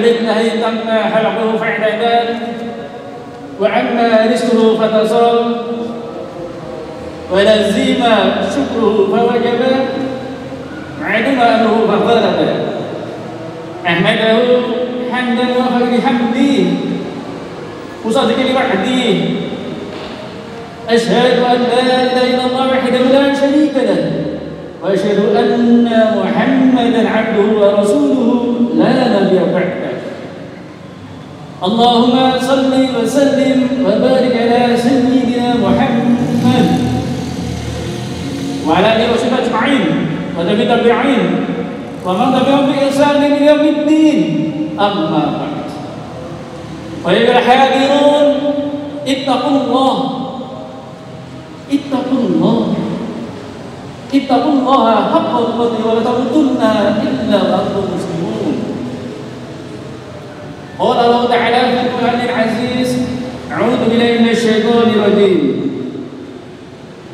بالله تم حلقه فاعتدال وعما رزقه فتصل ولزم شكره فوجب وعدم أمره فغلب أحمده حمدا وخير حمدي وصدق لوحدي أشهد أن لا إله إلا الله وحده لا شريك له وأشهد أن محمدا عبده ورسوله لا نبي بعده اللهم صل وسلم وبارك على سيدنا محمد وعلى آله وصحبه أجمعين وتابعين ومن تبعهم بإحسان إلى يوم الدين أما بعد فأيها الحاضرون اتقوا الله اتقوا الله حق تقاته ولا تموتن إلا وأنتم مسلمون قال الله تعالى في القرآن العزيز أعوذ بالله من الشيطان الرجيم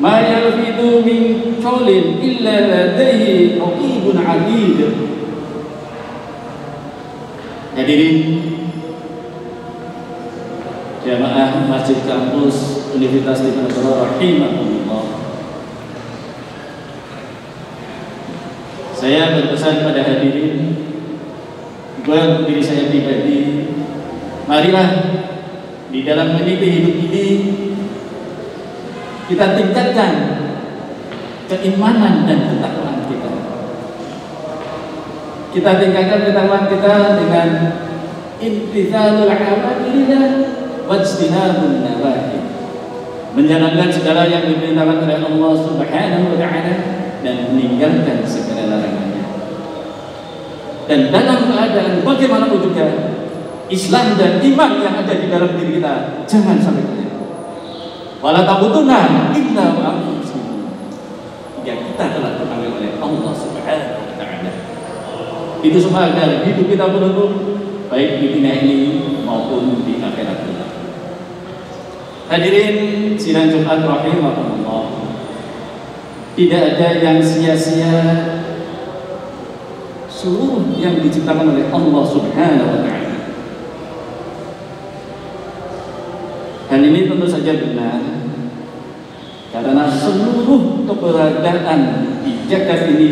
ما يلفظ من قول إلا لديه رقيب عتيد. Hadirin jamaah Masjid Kampus Universitas Diponegoro rahimahullah. Saya berpesan pada hadirin, buat diri saya pribadi, marilah di dalam meniti hidup ini kita tingkatkan keimanan dan ketakwaan kita. Kita tingkatkan ketakwaan kita dengan imtithalul awamirillah wajtinabun nawahi, menjalankan segala yang diperintahkan oleh Allah Subhanahu wa taala dan meninggalkan segala larangannya. Dan dalam keadaan bagaimanapun juga Islam dan iman yang ada di dalam diri kita jangan sampai terjadi. Wala tamutunna illa wa antum muslimun. Ya, kita telah dipanggil oleh Allah Subhanahu wa taala. Itu semua agar hidup kita beruntung baik di dunia ini maupun di akhirat kita. Hadirin sidang Jumat rahimahullah. Tidak ada yang sia-sia, seluruh yang diciptakan oleh Allah Subhanahu wa taala. Dan ini tentu saja benar, karena seluruh keberadaan di jagat ini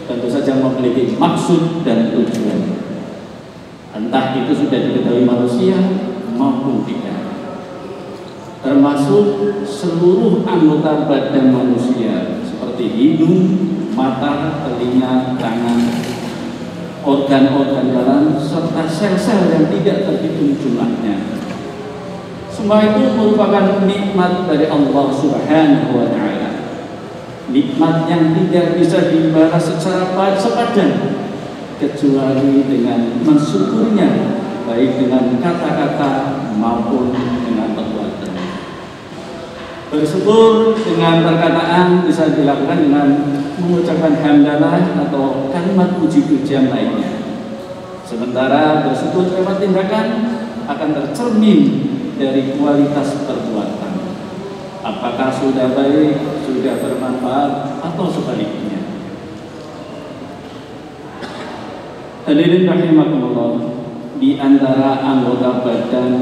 tentu saja memiliki maksud dan tujuan. Entah itu sudah diketahui manusia maupun tidak. Termasuk seluruh anggota badan manusia seperti hidung, mata, telinga, tangan, organ-organ dalam serta sel-sel yang tidak terhitung jumlahnya. Semua itu merupakan nikmat dari Allah Subhanahu wa taala. Nikmat yang tidak bisa dibalas secara sepadan kecuali dengan mensyukurnya, baik dengan kata-kata maupun dengan perbuatan. Bersyukur dengan perkataan bisa dilakukan dengan mengucapkan hamdalah atau kalimat puji-pujian lainnya. Sementara bersyukur lewat tindakan akan tercermin dari kualitas perbuatan. Apakah sudah baik, sudah bermanfaat, atau sebaliknya. Hadirin rahimakumullah, di antara anggota badan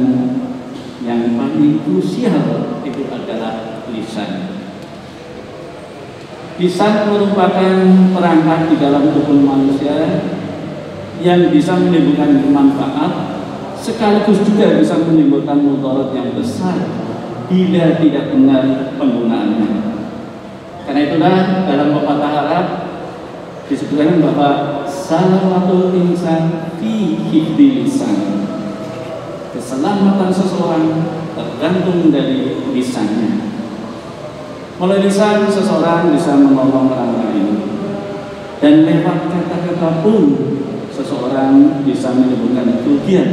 yang paling krusial itu adalah lisan. Lisan merupakan perangkat di dalam tubuh manusia yang bisa menimbulkan manfaat, sekaligus juga bisa menimbulkan mudarat yang besar bila tidak benar penggunaannya. Karena itulah dalam pepatah Arab disebutkan bahwa salamatul insan fi hifdzi lisan. Keselamatan seseorang tergantung dari lisannya. Melalui lisan seseorang bisa menolong orang lain, dan lewat kata-kata pun seseorang bisa menimbulkan kerugian,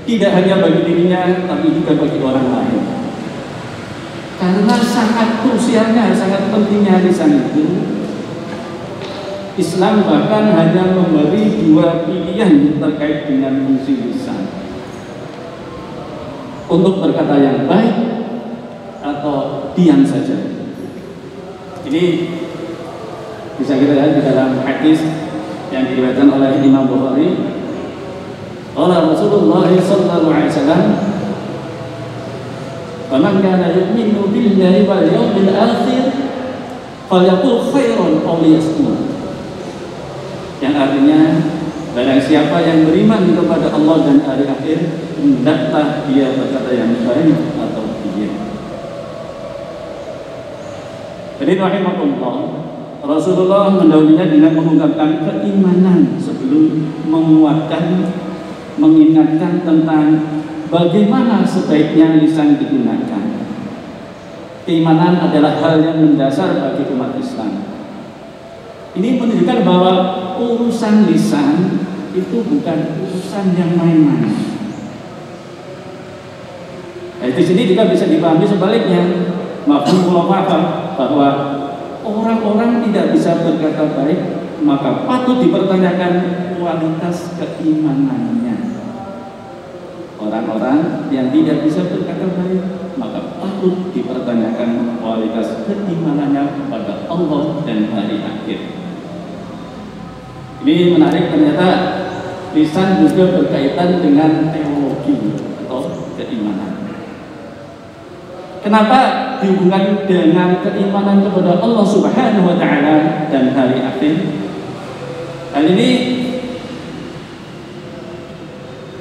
tidak hanya bagi dirinya tapi juga bagi orang lain. Karena sangat krusialnya, sangat pentingnya lisan itu, Islam bahkan hanya memberi dua pilihan terkait dengan fungsi lisan. Untuk berkata yang baik atau diam saja. Ini bisa kita lihat di dalam hadis yang diriwayatkan oleh Imam Bukhari Qala Rasulullah sallallahu alaihi wasallam, "Faman kana yu'minu billahi wal yawmil akhir falyaqul khairan aw liyasmut." Yang artinya, barang siapa yang beriman kepada Allah dan hari akhir, hendaklah dia berkata yang baik atau diam. Jadi rahimahullah, Rasulullah mendahulunya dengan mengungkapkan keimanan sebelum menguatkan, mengingatkan tentang bagaimana sebaiknya lisan digunakan. Keimanan adalah hal yang mendasar bagi umat Islam. Ini menunjukkan bahwa urusan lisan itu bukan urusan yang main-main. Nah, di sini juga bisa dipahami sebaliknya, mafhum mukhalafa, bahwa orang-orang tidak bisa berkata baik, maka patut dipertanyakan kualitas keimanannya. Orang-orang yang tidak bisa berkata baik, maka patut dipertanyakan kualitas keimanannya kepada Allah dan hari akhir. Ini menarik, ternyata lisan juga berkaitan dengan teologi atau keimanan. Kenapa dihubungkan dengan keimanan kepada Allah Subhanahu wa taala dan hari akhir? Hal ini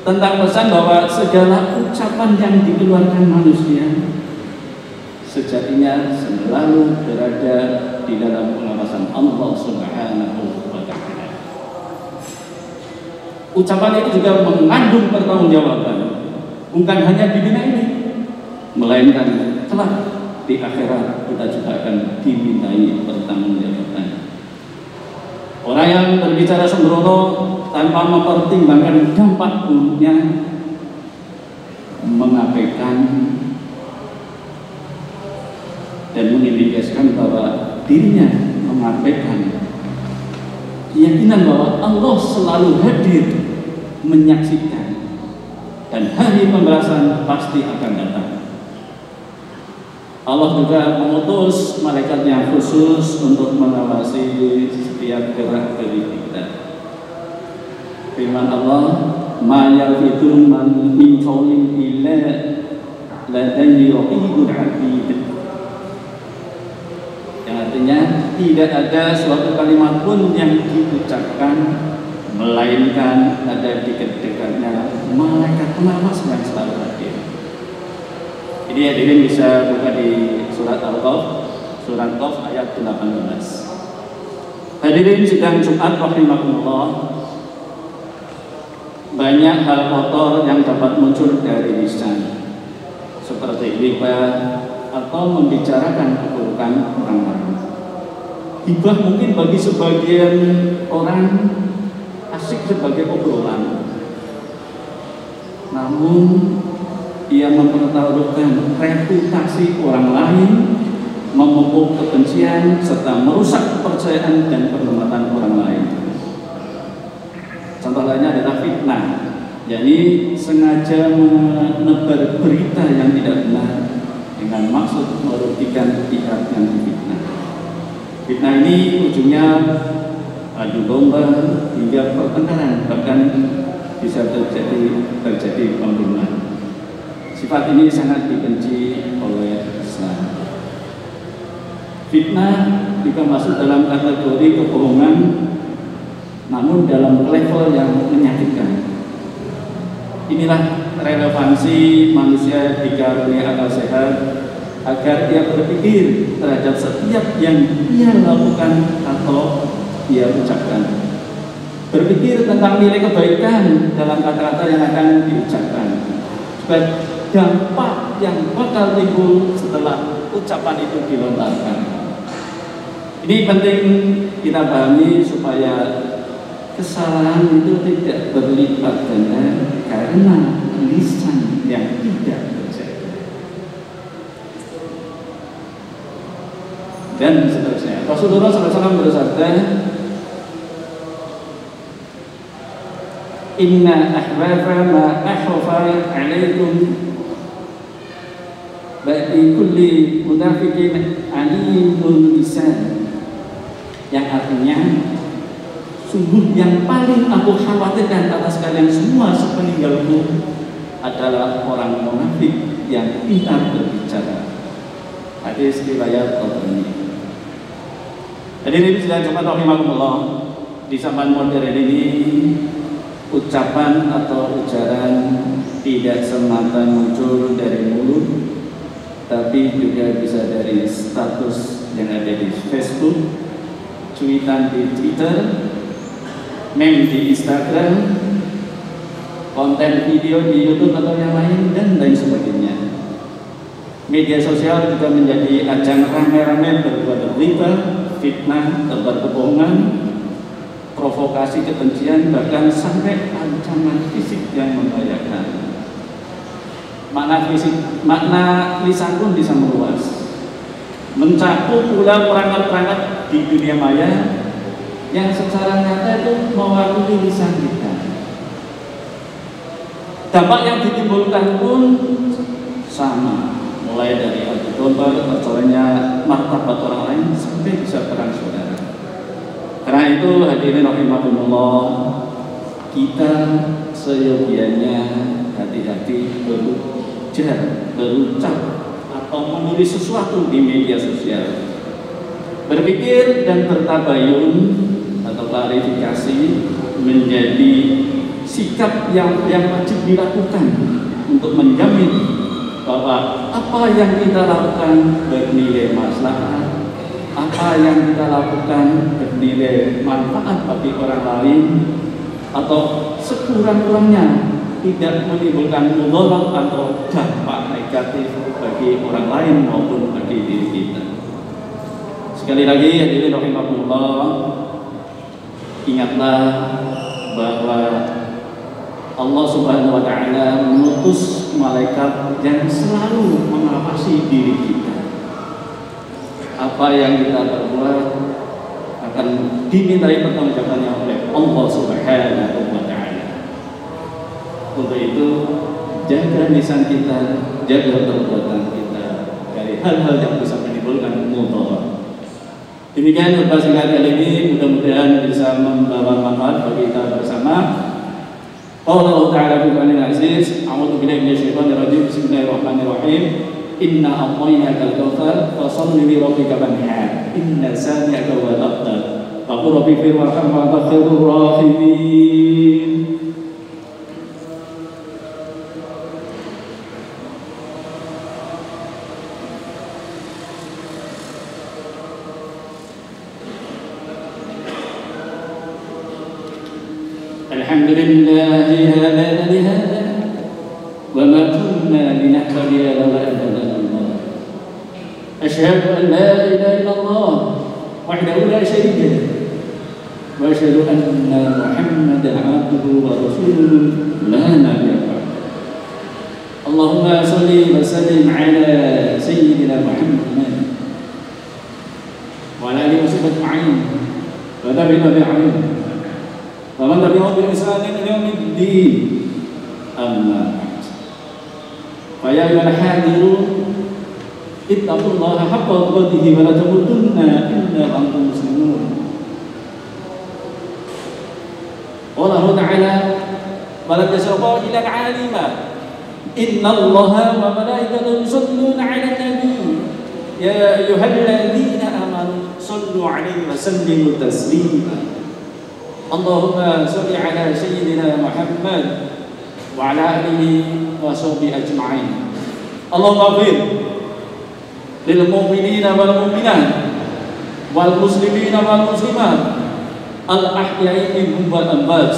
tentang pesan bahwa segala ucapan yang dikeluarkan manusia sejatinya selalu berada di dalam pengawasan Allah Subhanahu wa taala. Ucapan itu juga mengandung pertanggungjawaban, bukan hanya di dunia ini, melainkan kelak di akhirat kita juga akan dimintai pertanggungjawaban. Orang yang berbicara sembrono tanpa mempertimbangkan dampak buruknya, mengabaikan dan mengindikasikan bahwa dirinya mengabaikan keyakinan bahwa Allah selalu hadir menyaksikan dan hari pembalasan pasti akan datang. Allah juga mengutus malaikatnya khusus untuk mengawasi setiap gerak-gerik kita. Firman Allah, "Ma yalfidu min qawlin illa ladayhi raqibun 'atid." Yang artinya tidak ada suatu kalimat pun yang diucapkan melainkan ada di dekatnya malaikat pengawas yang selalu hadir. Jadi hadirin bisa buka di surat Surat Qaf ayat 18. Hadirin sidang Jumat rahimakumullah, banyak hal kotor yang dapat muncul dari lisan, seperti ghibah atau membicarakan keburukan orang lain. Ghibah mungkin bagi sebagian orang asik sebagai obrolan, namun ia mempertaruhkan reputasi orang lain, memupuk kebencian, serta merusak kepercayaan dan penghormatan orang lain. Contoh lainnya adalah fitnah, yakni sengaja menebar berita yang tidak benar dengan maksud merugikan pihak yang difitnah. Fitnah ini ujungnya adu domba hingga pertengkaran, bahkan bisa terjadi pembunuhan. Sifat ini sangat dibenci oleh Islam. Fitnah juga masuk dalam kategori kebohongan, namun dalam level yang menyakitkan. Inilah relevansi manusia dikaruniai akal sehat agar ia berpikir terhadap setiap yang ia lakukan atau ia ucapkan. Berpikir tentang nilai kebaikan dalam kata-kata yang akan diucapkan, supaya dampak yang bakal timbul setelah ucapan itu dilontarkan. Ini penting kita pahami supaya kesalahan itu tidak berlipat ganda karena lisan yang tidak terjaga. Dan seterusnya. Rasulullah SAW bersabda, "Inna ahwafa ma ahwafa alaikum ba'di kulli munafiqin alimul lisan." Yang artinya, sungguh yang paling aku khawatirkan atas kalian semua sepeninggalku adalah orang munafik yang pintar berbicara. Hadis riwayat Tabrani. Hadirin sekalian jemaah rahimakumullah, di zaman modern ini ucapan atau ujaran tidak semata muncul dari mulut, tapi juga bisa dari status yang ada di Facebook, cuitan di Twitter, meme di Instagram, konten video di YouTube atau yang lain, dan lain sebagainya. Media sosial juga menjadi ajang rame-rame berbuat berita, fitnah, tebar kebohongan, provokasi kebencian, bahkan sampai ancaman fisik yang membahayakan. Makna lisan pun bisa meluas, mencakup pula perangkat-perangkat di dunia maya yang secara nyata itu mewakili lisan kita. Dampak yang ditimbulkan pun sama, mulai dari adu domba, tercorengnya martabat orang lain, sampai bisa perang saudara. Karena itu hadirin rahimakumullah, kita seyogianya hati-hati berucap atau menulis sesuatu di media sosial. Berpikir dan bertabayun atau klarifikasi menjadi sikap yang wajib dilakukan untuk menjamin bahwa apa yang kita lakukan bernilai maslahat, apa yang kita lakukan bernilai manfaat bagi orang lain, atau sekurang-kurangnya tidak menimbulkan mudarat atau dampak negatif bagi orang lain maupun bagi diri kita. Sekali lagi hadirin rahimakumullah, ingatlah bahwa Allah Subhanahu wa taala mengutus malaikat yang selalu mengawasi diri kita. Apa yang kita perbuat akan dimintai pertanggungjawabannya oleh Allah Subhanahu wa taala. Untuk itu, jaga lisan kita, jaga perbuatan kita dari hal-hal yang bisa menimbulkan mudarat. Demikian khutbah singkat kali ini, mudah-mudahan bisa membawa manfaat bagi kita bersama. Allah Ta'ala Al-Qur'anil Aziz, a'udzu billahi minasyaitonir rajim. Bismillahirrahmanirrahim. Inna a'tainakal kautsar fasholli li rabbika wanhar. Inna sani'aka huwal abtar. Faqul rabbi fir warham wa anta khairur rahimin. Alhamdulillah hadana lihada wa ma kunna linahtadiya lawla an hadana Allah. Asyhadu an la ilaha illallah wahdahu la syarika lahu wa asyhadu anna Muhammadan abduhu wa rasuluhu la nabiyya ba'dahu. Allahumma shalli wa sallim ala sayyidina Muhammad wa ala alihi wa sahbihi ajma'in wa tabi'in ومن تبعهم بإحسان إلى يوم الدين. أما بعد فيا أيها الحاضرون اتقوا الله حق تقاته ولا تموتن إلا وأنتم مسلمون. قال تعالى ولا تسرقوا إلى العالم إن الله وملائكته يصلون على النبي يا أيها الذين آمنوا صلوا عليه وسلموا تسليما. Allahumma sholli ala sayyidina Muhammad wa ala alihi wa sahbihi ajma'in. Allahumma ighfir lil mu'minina wal mu'minat wal muslimina wal muslimat al ahya'i minhum wal amwat.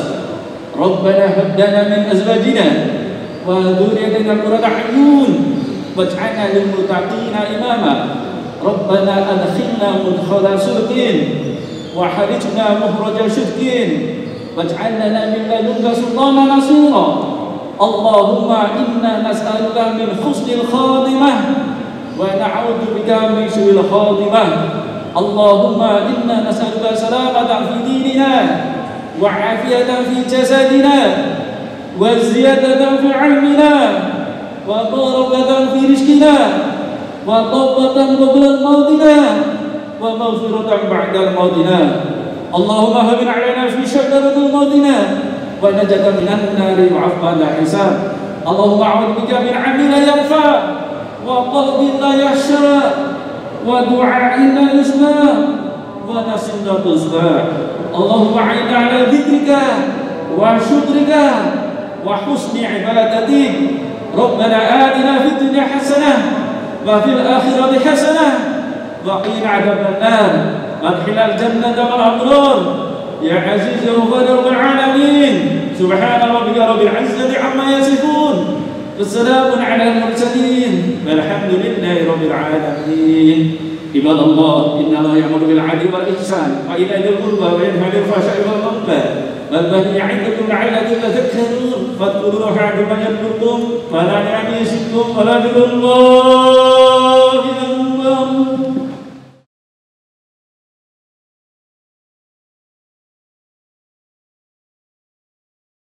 Rabbana hab lana min azwajina wa dhurriyyatina qurrata a'yun waj'alna lil muttaqina imama. Rabbana adkhilna mudkhala sidqin وحرجنا مخرج شرك واجعل لنا من لدنك سلطانا نصيرا. اللهم إنا نسألك من حسن الخاتمة ونعوذ بك من سوء الخاتمة. اللهم إنا نسألك سلامة في ديننا وعافية في جسدنا وزيادة في علمنا وبركة في رزقنا وتوبة قبل الموتنا ومغفرة بعد الموتنا اللهم هون علينا في شجرة الموتنا ونجد من النار وعفو عن الحساب. اللهم أعوذ بك من عمل لا ينفع وقلب لا يخشى ودعاء لا يسمع ونفس لا تشبع. اللهم أعنا على ذكرك وشكرك وحسن عبادتك. ربنا آتنا في الدنيا حسنة وفي الآخرة حسنة وقنا عذاب النار وادخلنا الجنة مع الأبرار يا عزيز يا غفور رب العالمين. سبحان ربك رب العزة عما يصفون والسلام على المرسلين والحمد لله رب العالمين. عباد الله إن الله يأمر بالعدل والإحسان وإيتاء ذي القربى وينهى عن الفحشاء والمنكر والبغي يعظكم لعلكم تذكرون فاذكروا الله عظيما يذكركم ولا يعصيكم ولا ذكر الله